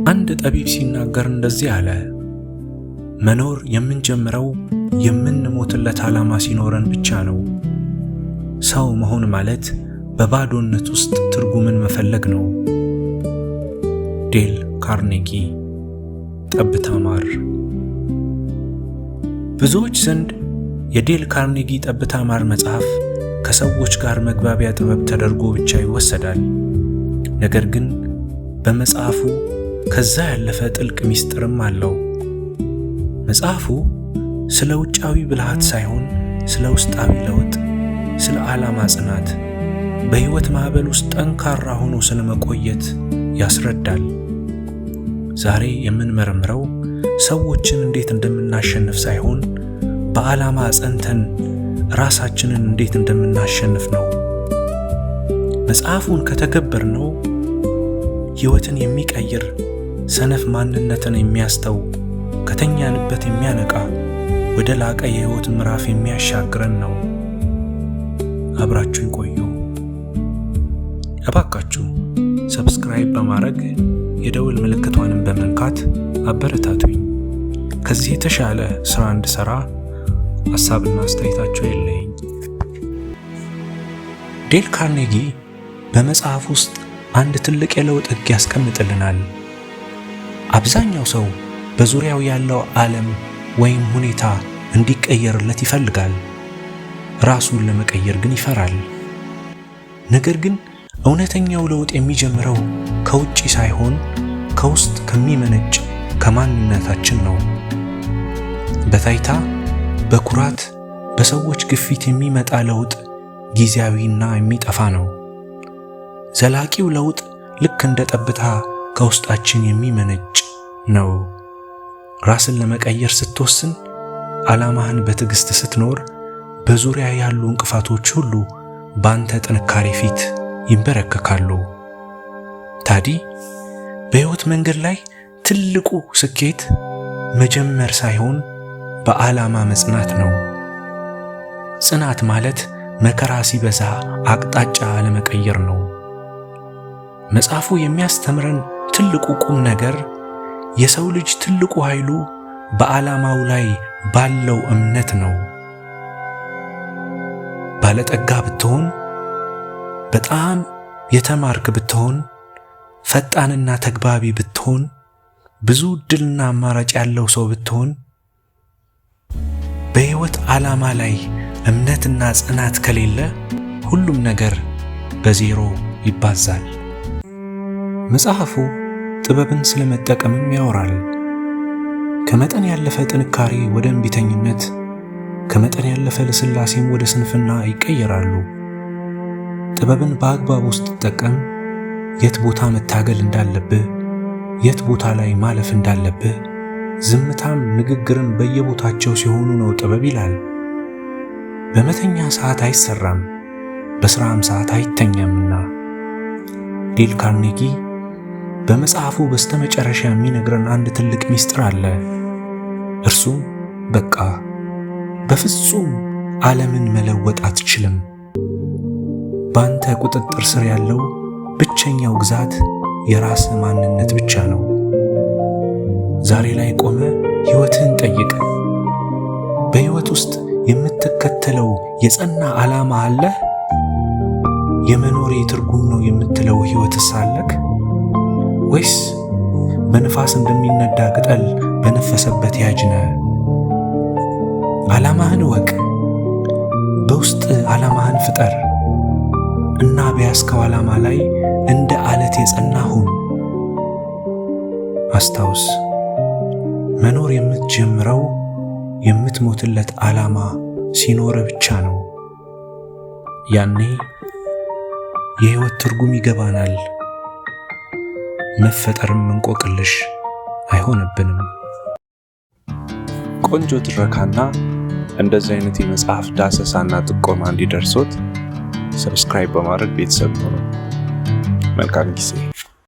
አንድ ጠቢብ ሲናገር እንደዚህ አለ፣ መኖር የምንጀምረው የምንሞትለት ዓላማ ሲኖረን ብቻ ነው። ሰው መሆን ማለት በባዶነት ውስጥ ትርጉምን መፈለግ ነው። ዴል ካርኔጊ። ጠብታ ማር። ብዙዎች ዘንድ የዴል ካርኔጊ ጠብታ ማር መጽሐፍ ከሰዎች ጋር መግባቢያ ጥበብ ተደርጎ ብቻ ይወሰዳል። ነገር ግን በመጽሐፉ ከዛ ያለፈ ጥልቅ ምስጢርም አለው። መጽሐፉ ስለ ውጫዊ ብልሃት ሳይሆን ስለ ውስጣዊ ለውጥ፣ ስለ ዓላማ ጽናት፣ በሕይወት ማዕበል ውስጥ ጠንካራ ሆኖ ስለ መቆየት ያስረዳል። ዛሬ የምንመረምረው ሰዎችን እንዴት እንደምናሸንፍ ሳይሆን በዓላማ ጸንተን ራሳችንን እንዴት እንደምናሸንፍ ነው። መጽሐፉን ከተገበርነው ሕይወትን የሚቀይር ሰነፍ ማንነትን የሚያስተው ከተኛንበት የሚያነቃ ወደ ላቀ የሕይወት ምዕራፍ የሚያሻግረን ነው። አብራችሁን ቆዩ። እባካችሁ ሰብስክራይብ በማድረግ የደውል ምልክቷንም በመንካት አበረታቱኝ። ከዚህ የተሻለ ሥራ እንድሠራ ሐሳብና አስተያየታችሁ የለኝ። ዴል ካርኔጊ በመጽሐፍ ውስጥ አንድ ትልቅ የለውጥ ሕግ ያስቀምጥልናል። አብዛኛው ሰው በዙሪያው ያለው ዓለም ወይም ሁኔታ እንዲቀየርለት ይፈልጋል። ራሱን ለመቀየር ግን ይፈራል። ነገር ግን እውነተኛው ለውጥ የሚጀምረው ከውጪ ሳይሆን ከውስጥ ከሚመነጭ ከማንነታችን ነው። በታይታ፣ በኩራት፣ በሰዎች ግፊት የሚመጣ ለውጥ ጊዜያዊና የሚጠፋ ነው። ዘላቂው ለውጥ ልክ እንደ ጠብታ ከውስጣችን የሚመነጭ ነው። ራስን ለመቀየር ስትወስን፣ ዓላማህን በትዕግሥት ስትኖር፣ በዙሪያ ያሉ እንቅፋቶች ሁሉ በአንተ ጥንካሬ ፊት ይንበረከካሉ። ታዲያ በሕይወት መንገድ ላይ ትልቁ ስኬት መጀመር ሳይሆን በዓላማ መጽናት ነው። ጽናት ማለት መከራ ሲበዛ አቅጣጫ አለመቀየር ነው። መጽሐፉ የሚያስተምረን ትልቁ ቁም ነገር የሰው ልጅ ትልቁ ኃይሉ በዓላማው ላይ ባለው እምነት ነው። ባለጠጋ ብትሆን፣ በጣም የተማርክ ብትሆን፣ ፈጣንና ተግባቢ ብትሆን፣ ብዙ ዕድልና አማራጭ ያለው ሰው ብትሆን፣ በሕይወት ዓላማ ላይ እምነትና ጽናት ከሌለ ሁሉም ነገር በዜሮ ይባዛል። መጽሐፉ ጥበብን ስለመጠቀምም ያወራል። ከመጠን ያለፈ ጥንካሬ ወደ እምቢተኝነት፣ ከመጠን ያለፈ ልስላሴም ወደ ስንፍና ይቀየራሉ። ጥበብን በአግባቡ ስትጠቀም የት ቦታ መታገል እንዳለብህ፣ የት ቦታ ላይ ማለፍ እንዳለብህ፣ ዝምታም ንግግርን በየቦታቸው ሲሆኑ ነው ጥበብ ይላል። በመተኛ ሰዓት አይሰራም፣ በሥራም ሰዓት አይተኛምና። ዴል ካርኔጊ በመጽሐፉ በስተመጨረሻ የሚነግረን አንድ ትልቅ ምስጢር አለ። እርሱም በቃ በፍጹም ዓለምን መለወጥ አትችልም። በአንተ ቁጥጥር ስር ያለው ብቸኛው ግዛት የራስ ማንነት ብቻ ነው። ዛሬ ላይ ቆመ ሕይወትህን ጠይቅ። በሕይወት ውስጥ የምትከተለው የጸና ዓላማ አለህ? የመኖሬ ትርጉም ነው የምትለው ሕይወትስ አለክ? ወይስ በንፋስ እንደሚነዳ ቅጠል በነፈሰበት ያጅነ? ዓላማህን እወቅ። በውስጥ ዓላማህን ፍጠር እና በያዝከው ዓላማ ላይ እንደ ዓለት የጸና ሁን። አስታውስ፣ መኖር የምትጀምረው የምትሞትለት ዓላማ ሲኖር ብቻ ነው። ያኔ የሕይወት ትርጉም ይገባናል። መፈጠርም እንቆቅልሽ አይሆንብንም። ቆንጆ ትረካና እንደዚህ አይነት የመጽሐፍ ዳሰሳና ጥቆማ እንዲደርሶት ሰብስክራይብ በማድረግ ቤተሰብ ሆኑ። መልካም ጊዜ።